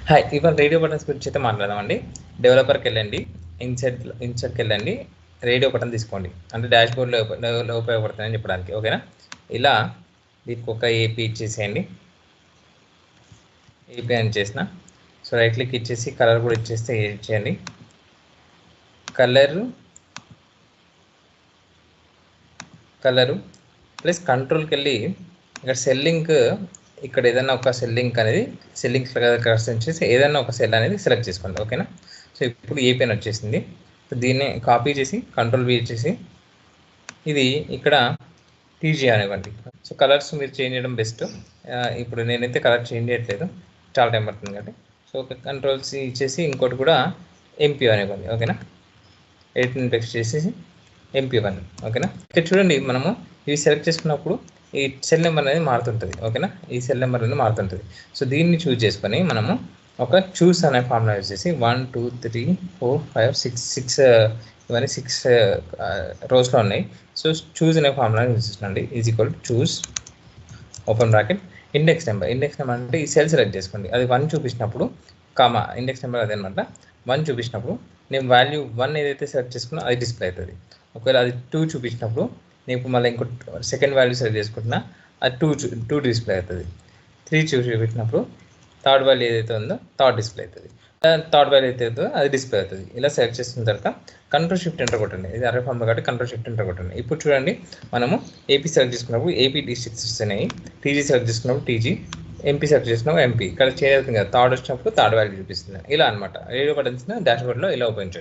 Hi! ఇవాళ radio buttons గురించి అయితే మాట్లాడదామండి. డెవలపర్‌కెళ్ళండి. ఇన్సర్ట్‌కి వెళ్ళండి. రేడియో బటన్ తీసుకోండి. అంటే డాష్‌బోర్డ్‌లో ఉపయోగపడుతుందని చెప్పడానికి. ఓకేనా? ఇలా దీనికి ఒక ఏపీ ఇచ్చేసేయండి. ఏపీ అని చేసిన. సో, రైట్ క్లిక్ ఇచ్చేసి కలర్ కూడా ఇచ్చేస్తే ఇచ్చేయండి. కలరు ప్లస్ కంట్రోల్‌కెళ్ళి ఇక్కడ సెల్ లింక్ ఇక్కడ ఏదైనా ఒక సెల్ లింక్ అనేది సెల్లింగ్స్ చేసి ఏదైనా ఒక సెల్ అనేది సెలెక్ట్ చేసుకోండి. ఓకేనా? సో, ఇప్పుడు ఏపీ అని వచ్చేసింది. దీన్ని కాపీ చేసి కంట్రోల్ వి ఇచ్చేసి ఇది ఇక్కడ టీజీ అనివ్వండి. సో, కలర్స్ మీరు చేంజ్ చేయడం బెస్ట్. ఇప్పుడు నేనైతే కలర్ చేంజ్ చేయట్లేదు. చాలా టైం పడుతుంది కాబట్టి. సో, కంట్రోల్ సి ఇచ్చేసి ఇంకోటి కూడా ఎంపీ అనివ్వండి. ఓకేనా? ఎడిట్ టెక్స్ట్ చేసేసి MP1. ఓకేనా? ఇక్కడ చూడండి, మనము ఇవి సెలెక్ట్ చేసుకున్నప్పుడు ఈ సెల్ నెంబర్ అనేది మారుతుంటుంది. ఓకేనా? ఈ సెల్ నెంబర్ అనేది మారుతుంటుంది. సో, దీన్ని చూజ్ చేసుకొని మనము ఒక చూస్ అనే ఫార్ములా యూజ్ చేసి 1 2 3 4 5 6 ఇవన్నీ 6 రోస్లో ఉన్నాయి. సో, చూస్ అనే ఫార్ములా యూజ్ చేయండి. Is equal to choose open bracket index number అంటే ఈ సెల్ సెలెక్ట్ చేసుకోండి. అది 1 చూపించినప్పుడు కామా ఇండెక్స్ నెంబర్ అదే అనమాట. 1 చూపించినప్పుడు నేను వాల్యూ 1 ఏదైతే సెలెక్ట్ చేసుకున్నా అది డిస్ప్లే అవుతుంది. ఒకవేళ అది 2 చూపించినప్పుడు నేను ఇప్పుడు మళ్ళీ ఇంకో సెకండ్ వాల్యూ సెలెక్ట్ చేసుకుంటున్నా అది 2 డిస్ప్లే అవుతుంది. 3 చూపించినప్పుడు థర్డ్ వాల్యూ ఏదైతే ఉందో థర్డ్ డిస్ప్లే అవుతుంది. థర్డ్ వాల్యూ అయితే అవుతుందో అది డిస్ప్లే అవుతుంది. ఇలా సెలెక్ట్ చేసిన తర్వాత కంట్రోల్ షిఫ్ట్ ఎంటర్ కొట్టండి. ఇది అరే ఫార్మ్ కాబట్టి కంట్రోల్ షిఫ్ట్ ఎంటర్ కొట్టండి. ఇప్పుడు చూడండి, మనము ఏపీ సెలెక్ట్ చేసుకున్నప్పుడు ఏపీ డిస్ట్రిక్ట్స్ వస్తున్నాయి. టీజీ సెలెక్ట్ చేసుకున్నప్పుడు టీజీ, ఎంపీ సెలెక్ట్ చేసినప్పుడు ఎంపీ. ఇక్కడ చేయాల్సింది కదా, థర్డ్ వచ్చినప్పుడు థర్డ్ వాల్యూ చూపిస్తుంది. ఇలా అనమాట. రేడియో బటన్స్ డాష్బోర్డ్లో ఇలా ఉపయోగించండి.